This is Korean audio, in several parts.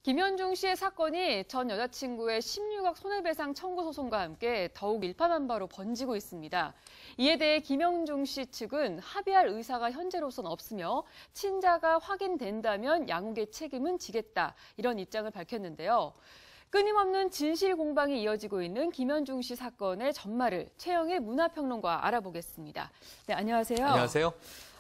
김현중 씨의 사건이 전 여자친구의 16억 손해배상 청구 소송과 함께 더욱 일파만파로 번지고 있습니다. 이에 대해 김현중 씨 측은 합의할 의사가 현재로선 없으며 친자가 확인된다면 양욱의 책임은 지겠다, 이런 입장을 밝혔는데요. 끊임없는 진실 공방이 이어지고 있는 김현중 씨 사건의 전말을 최영일 문화평론가 알아보겠습니다. 네, 안녕하세요. 안녕하세요.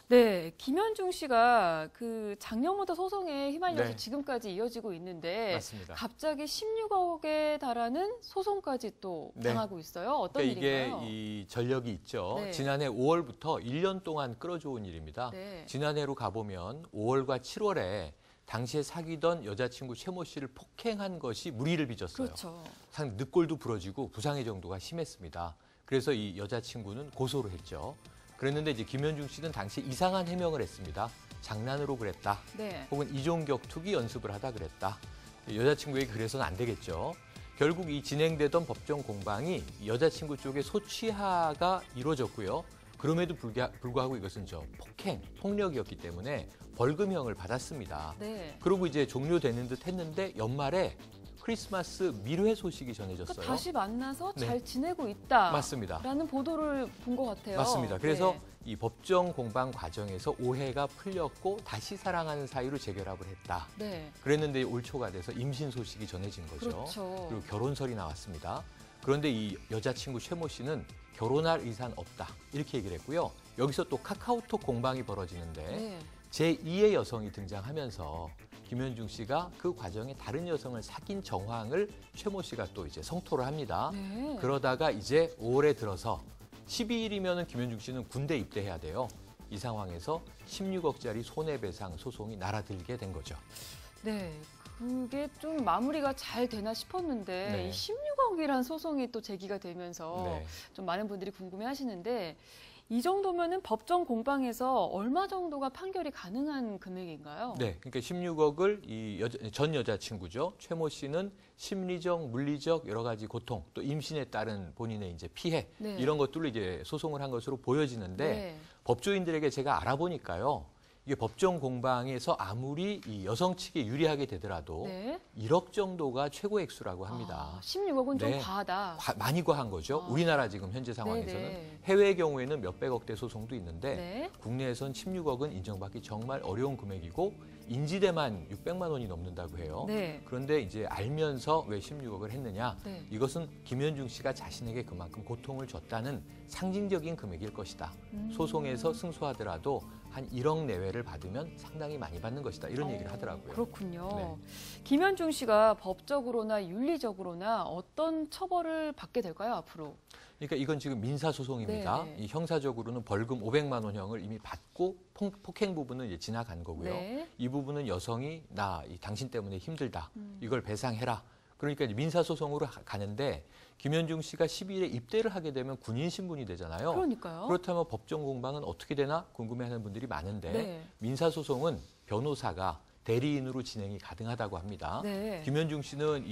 네, 김현중 씨가 그 작년부터 소송에 휘말려서 네. 지금까지 이어지고 있는데 맞습니다. 갑자기 16억에 달하는 소송까지 또 당하고 있어요. 어떤 일인가요? 이게 이 전력이 있죠. 네. 지난해 5월부터 1년 동안 끌어줘온 일입니다. 네. 지난해로 가보면 5월과 7월에 당시에 사귀던 여자친구 최모 씨를 폭행한 것이 물의를 빚었어요. 그렇죠. 상 늑골도 부러지고 부상의 정도가 심했습니다. 그래서 이 여자친구는 고소를 했죠. 그랬는데 이제 김현중 씨는 당시 이상한 해명을 했습니다. 장난으로 그랬다. 네. 혹은 이종격투기 연습을 하다 그랬다. 여자친구에게 그래서는 안 되겠죠. 결국 이 진행되던 법정 공방이 여자친구 쪽의 소취하가 이루어졌고요. 그럼에도 불구하고 이것은 폭행, 폭력이었기 때문에 벌금형을 받았습니다. 네. 그리고 이제 종료되는 듯 했는데 연말에 크리스마스 밀회 소식이 전해졌어요. 그러니까 다시 만나서 네. 잘 지내고 있다. 맞습니다. 라는 보도를 본 것 같아요. 맞습니다. 그래서 네. 이 법정 공방 과정에서 오해가 풀렸고 다시 사랑하는 사이로 재결합을 했다. 네. 그랬는데 올 초가 돼서 임신 소식이 전해진 거죠. 그렇죠. 그리고 결혼설이 나왔습니다. 그런데 이 여자친구 최모 씨는 결혼할 의사는 없다, 이렇게 얘기를 했고요. 여기서 또 카카오톡 공방이 벌어지는데 네. 제2의 여성이 등장하면서 김현중 씨가 그 과정에 다른 여성을 사귄 정황을 최모 씨가 또 이제 성토를 합니다. 네. 그러다가 이제 5월에 들어서 12일이면은 김현중 씨는 군대 입대해야 돼요. 이 상황에서 16억짜리 손해배상 소송이 날아들게 된 거죠. 네, 그게 좀 마무리가 잘 되나 싶었는데 네. 이 16억이란 소송이 또 제기가 되면서 네. 좀 많은 분들이 궁금해하시는데 이 정도면은 법정 공방에서 얼마 정도가 판결이 가능한 금액인가요? 네, 그러니까 16억을 이 전 여자친구죠. 최모 씨는 심리적, 물리적 여러 가지 고통, 또 임신에 따른 본인의 이제 피해, 네. 이런 것들로 이제 소송을 한 것으로 보여지는데 네. 법조인들에게 제가 알아보니까요. 이게 법정 공방에서 아무리 이 여성 측에 유리하게 되더라도 네. 1억 정도가 최고 액수라고 합니다. 16억은 좀 네. 과하다. 많이 과한 거죠. 우리나라 지금 현재 상황에서는. 네네. 해외의 경우에는 몇백억대 소송도 있는데 네. 국내에선 16억은 인정받기 정말 어려운 금액이고 인지대만 600만 원이 넘는다고 해요. 네. 그런데 이제 알면서 왜 16억을 했느냐? 네. 이것은 김현중 씨가 자신에게 그만큼 고통을 줬다는 상징적인 금액일 것이다. 소송에서 승소하더라도 한 1억 내외를 받으면 상당히 많이 받는 것이다. 이런 얘기를 하더라고요. 그렇군요. 네. 김현중 씨가 법적으로나 윤리적으로나 어떤 처벌을 받게 될까요, 앞으로? 그러니까 이건 지금 민사소송입니다. 네. 이 형사적으로는 벌금 500만 원형을 이미 받고 폭행 부분은 이제 지나간 거고요. 네. 이 부분은 여성이 당신 때문에 힘들다. 이걸 배상해라. 그러니까 이제 민사소송으로 가는데 김현중 씨가 12일에 입대를 하게 되면 군인 신분이 되잖아요. 그러니까요. 그렇다면 법정 공방은 어떻게 되나 궁금해하는 분들이 많은데 네. 민사소송은 변호사가 대리인으로 진행이 가능하다고 합니다. 네. 김현중 씨는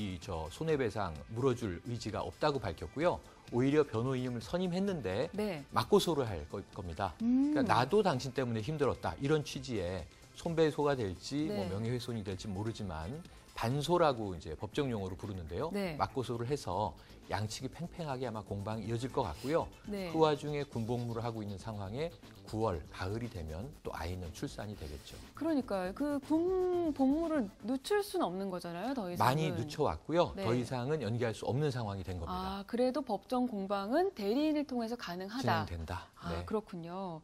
손해배상 물어줄 의지가 없다고 밝혔고요. 오히려 변호인을 선임했는데 네. 맞고소를 할 겁니다. 그러니까 나도 당신 때문에 힘들었다, 이런 취지의 손배소가 될지 네. 명예훼손이 될지 모르지만 반소라고 이제 법정 용어로 부르는데요. 네. 맞고소를 해서 양측이 팽팽하게 아마 공방이 이어질 것 같고요. 네. 그 와중에 군복무를 하고 있는 상황에 9월 가을이 되면 또 아이는 출산이 되겠죠. 그러니까요. 그 군 복무를 늦출 수는 없는 거잖아요, 더 이상은. 많이 늦춰왔고요. 네. 더 이상은 연기할 수 없는 상황이 된 겁니다. 그래도 법정 공방은 대리인을 통해서 가능하다. 진행된다. 그렇군요.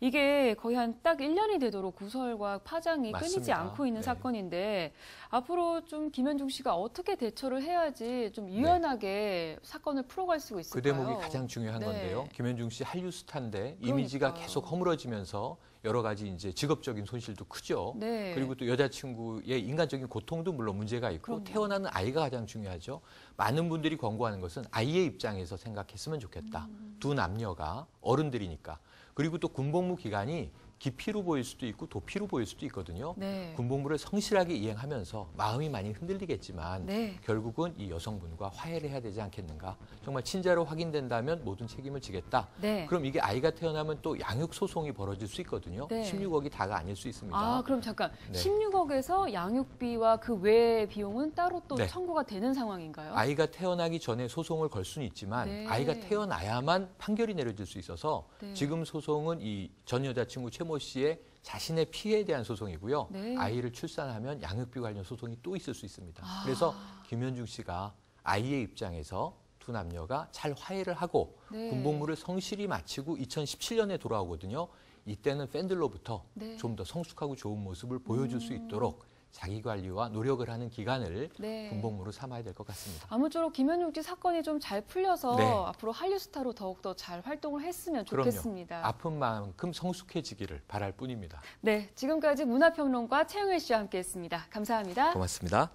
이게 거의 한 딱 1년이 되도록 구설과 파장이 끊이지 맞습니다. 않고 있는 네. 사건인데 앞으로 좀 김현중 씨가 어떻게 대처를 해야지 좀 유연하게 사건을 풀어갈 수 그 있을까요? 대목이 가장 중요한 네. 건데요. 김현중 씨 한류 스타인데 이미지가 그러니까요. 계속 허물어지면서 여러 가지 이제 직업적인 손실도 크죠. 네. 그리고 또 여자친구의 인간적인 고통도 물론 문제가 있고 그럼요. 태어나는 아이가 가장 중요하죠. 많은 분들이 권고하는 것은 아이의 입장에서 생각했으면 좋겠다. 두 남녀가 어른들이니까. 그리고 또 군복무 기간이 기피로 보일 수도 있고 도피로 보일 수도 있거든요. 네. 군복무를 성실하게 이행하면서 마음이 많이 흔들리겠지만 네. 결국은 이 여성분과 화해를 해야 되지 않겠는가. 정말 친자로 확인된다면 모든 책임을 지겠다. 네. 그럼 이게 아이가 태어나면 또 양육 소송이 벌어질 수 있거든요. 네. 16억이 다가 아닐 수 있습니다. 아, 그럼 잠깐. 네. 16억에서 양육비와 그 외의 비용은 따로 또 네. 청구가 되는 상황인가요? 아이가 태어나기 전에 소송을 걸 수는 있지만 네. 아이가 태어나야만 판결이 내려질 수 있어서 네. 지금 소송은 이 전 여자친구 최 모 씨의 자신의 피해에 대한 소송이고요. 네. 아이를 출산하면 양육비 관련 소송이 또 있을 수 있습니다. 아. 그래서 김현중 씨가 아이의 입장에서 두 남녀가 잘 화해를 하고 네. 군복무를 성실히 마치고 2017년에 돌아오거든요. 이때는 팬들로부터 네. 좀 더 성숙하고 좋은 모습을 보여줄 수 있도록 자기 관리와 노력을 하는 기간을 네. 군복무로 삼아야 될 것 같습니다. 아무쪼록 김현중 씨 사건이 좀 잘 풀려서 네. 앞으로 한류 스타로 더욱더 잘 활동을 했으면 좋겠습니다. 그럼요. 아픈 만큼 성숙해지기를 바랄 뿐입니다. 네, 지금까지 문화평론가 최영일 씨와 함께했습니다. 감사합니다. 고맙습니다.